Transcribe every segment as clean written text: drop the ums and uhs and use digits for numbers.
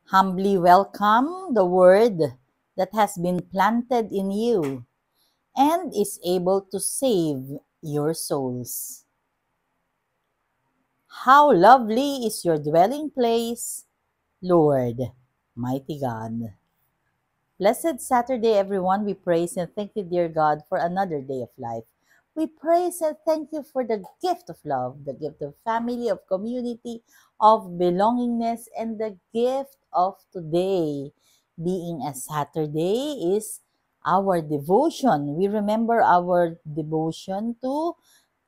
Humbly welcome the word that has been planted in you and is able to save your souls. How lovely is your dwelling place, Lord, mighty God. Blessed Saturday, everyone. We praise and thank you, dear God, for another day of life. We praise and thank you for the gift of love, the gift of family, of community, of belongingness, and the gift of today. Being a Saturday is our devotion. We remember our devotion to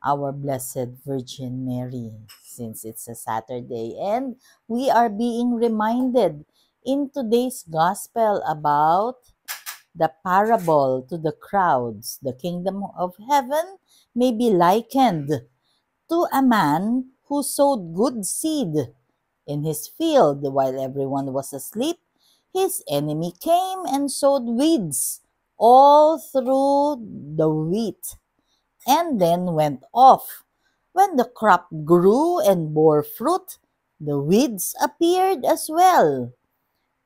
our Blessed Virgin Mary since it's a Saturday. And we are being reminded in today's gospel about the parable to the crowds. The kingdom of heaven may be likened to a man who sowed good seed in his field while everyone was asleep. His enemy came and sowed weeds all through the wheat and then went off. When the crop grew and bore fruit, the weeds appeared as well.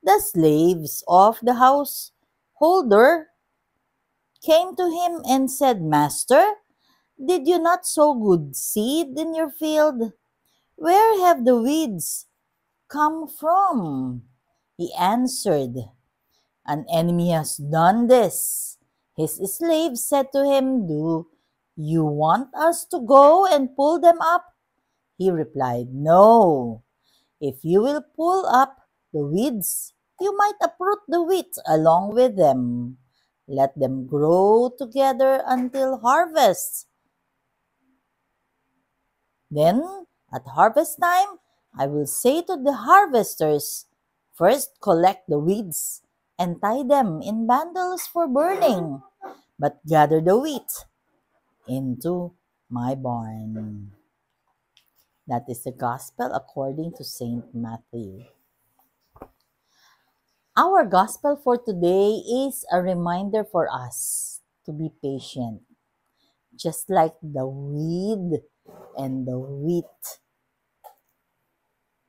The slaves of the householder came to him and said, "Master, did you not sow good seed in your field? Where have the weeds come from?" He answered, "An enemy has done this." His slaves said to him, "Do you want us to go and pull them up?" He replied, "No. If you will pull up the weeds, you might uproot the wheat along with them. Let them grow together until harvest. Then, at harvest time, I will say to the harvesters, first collect the weeds and tie them in bundles for burning, but gather the wheat into my barn." That is the gospel according to Saint Matthew. Our gospel for today is a reminder for us to be patient, just like the weed and the wheat.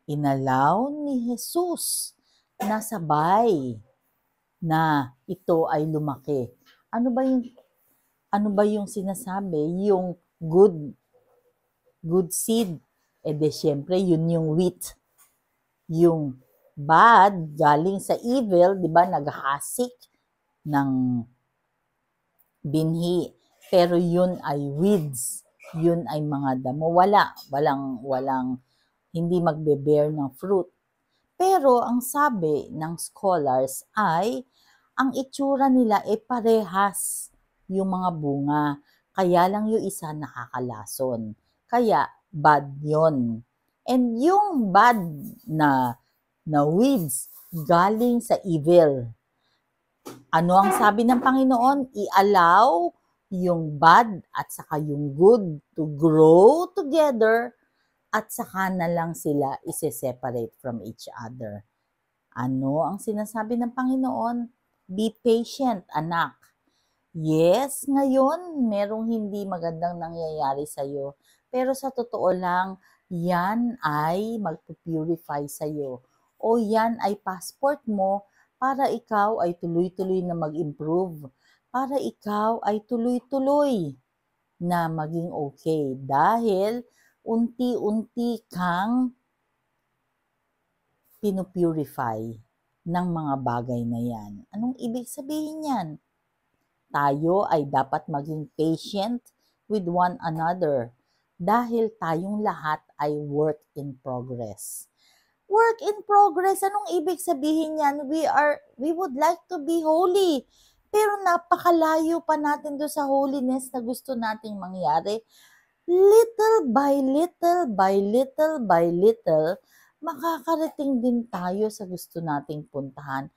Inalaw ni Jesus na sabay na ito ay lumaki. Ano ba yung sinasabi? Yung good seed. E de syempre, yun yung wheat. Yung bad, galing sa evil, di ba, naghahasik ng binhi. Pero yun ay weeds. Yun ay mga damo. Walang, hindi magbe-bear ng fruit. Pero ang sabi ng scholars ay, ang itsura nila ay parehas yung mga bunga. Kaya lang yung isa nakakalason. Kaya bad yon. And yung bad na weeds galing sa evil. Ano ang sabi ng Panginoon? I-allow yung bad at saka yung good to grow together at saka na lang sila ise-separate from each other. Ano ang sinasabi ng Panginoon? Be patient, anak. Yes, ngayon merong hindi magandang nangyayari sa'yo. Pero sa totoo lang, yan ay magpupurify sa'yo. O yan ay passport mo para ikaw ay tuloy-tuloy na mag-improve. Para ikaw ay tuloy-tuloy na maging okay. Dahil unti-unti kang pinupurify ng mga bagay na yan. Anong ibig sabihin yan? Tayo ay dapat maging patient with one another dahil tayong lahat ay work in progress. Work in progress, anong ibig sabihin yan? We would like to be holy. Pero napakalayo pa natin do sa holiness na gusto nating mangyari. Little by little by little by little, makakarating din tayo sa gusto nating puntahan.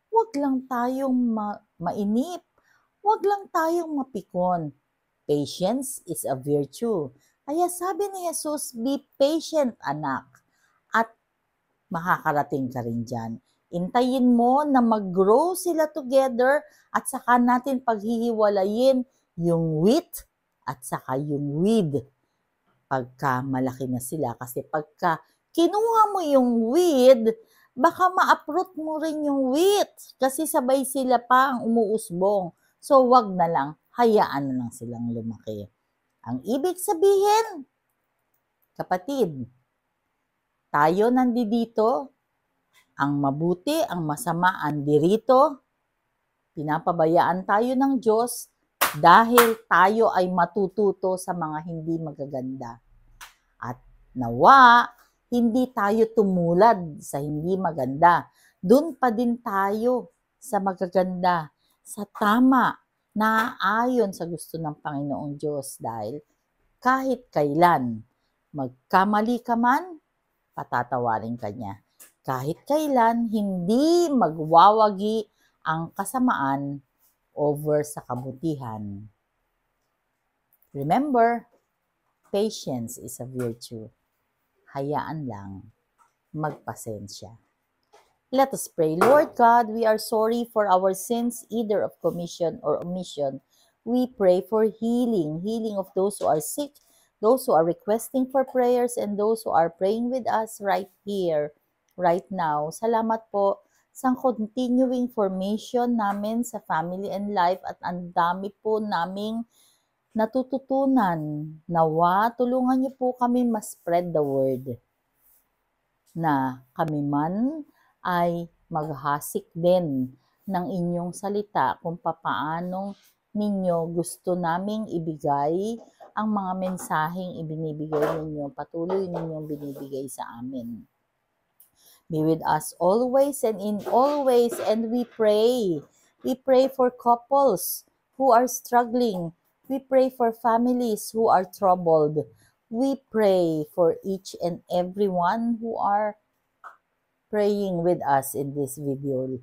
Huwag lang tayong mainip. Huwag lang tayong mapikon. Patience is a virtue. Kaya sabi ni Jesus, be patient, anak. At makakarating ka rin dyan. Intayin mo na mag-grow sila together at saka natin paghihiwalayin yung wheat at saka yung weed pagka malaki na sila. Kasi pagka kinuha mo yung weed, baka ma-uproot mo rin yung wheat kasi sabay sila pa ang umuusbong. So, wag na lang, hayaan na lang silang lumaki. Ang ibig sabihin, kapatid, tayo nandito, ang mabuti, ang masama andirito, pinapabayaan tayo ng Diyos dahil tayo ay matututo sa mga hindi magaganda. At nawa, hindi tayo tumulad sa hindi maganda. Doon pa din tayo sa magaganda, sa tama, na ayon sa gusto ng Panginoong Diyos dahil kahit kailan magkamali ka man, patatawarin ka niya. Kahit kailan hindi magwawagi ang kasamaan over sa kabutihan. Remember, patience is a virtue. Hayaan lang, magpasensya. Let us pray. Lord God, we are sorry for our sins, either of commission or omission. We pray for healing of those who are sick, those who are requesting for prayers, and those who are praying with us right here, right now. Salamat po sa continuing formation namin sa family and life at ang dami po naming natututunan. Nawa, tulungan niyo po kami mas spread the word na kami man ay maghasik din ng inyong salita kung papaanong ninyo gusto naming ibigay ang mga mensaheng ibinibigay ninyo, patuloy ninyong binibigay sa amin. Be with us always and in all ways, and we pray. We pray for couples who are struggling. We pray for families who are troubled. We pray for each and everyone who are praying with us in this video.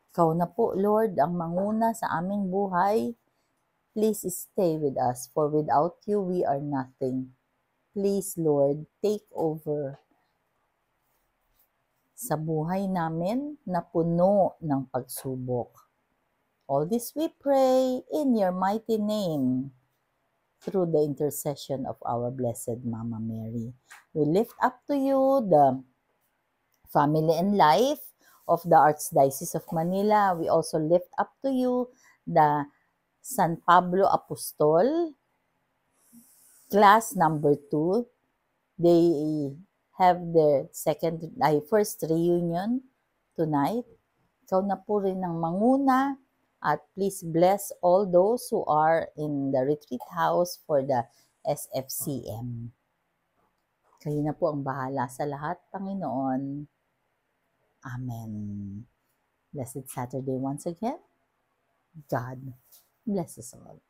Ikaw na po, Lord, ang manguna sa aming buhay. Please stay with us, for without you, we are nothing. Please, Lord, take over sa buhay namin na puno ng pagsubok. All this we pray in your mighty name, through the intercession of our Blessed Mama Mary. We lift up to you the family and life of the Archdiocese of Manila. We also lift up to you the San Pablo Apostol, class number 2. They have their first reunion tonight. Ikaw na po rin ang manguna at please bless all those who are in the retreat house for the SFCM. Kayo na po ang bahala sa lahat, Panginoon. Amen. Blessed Saturday once again. God bless us all.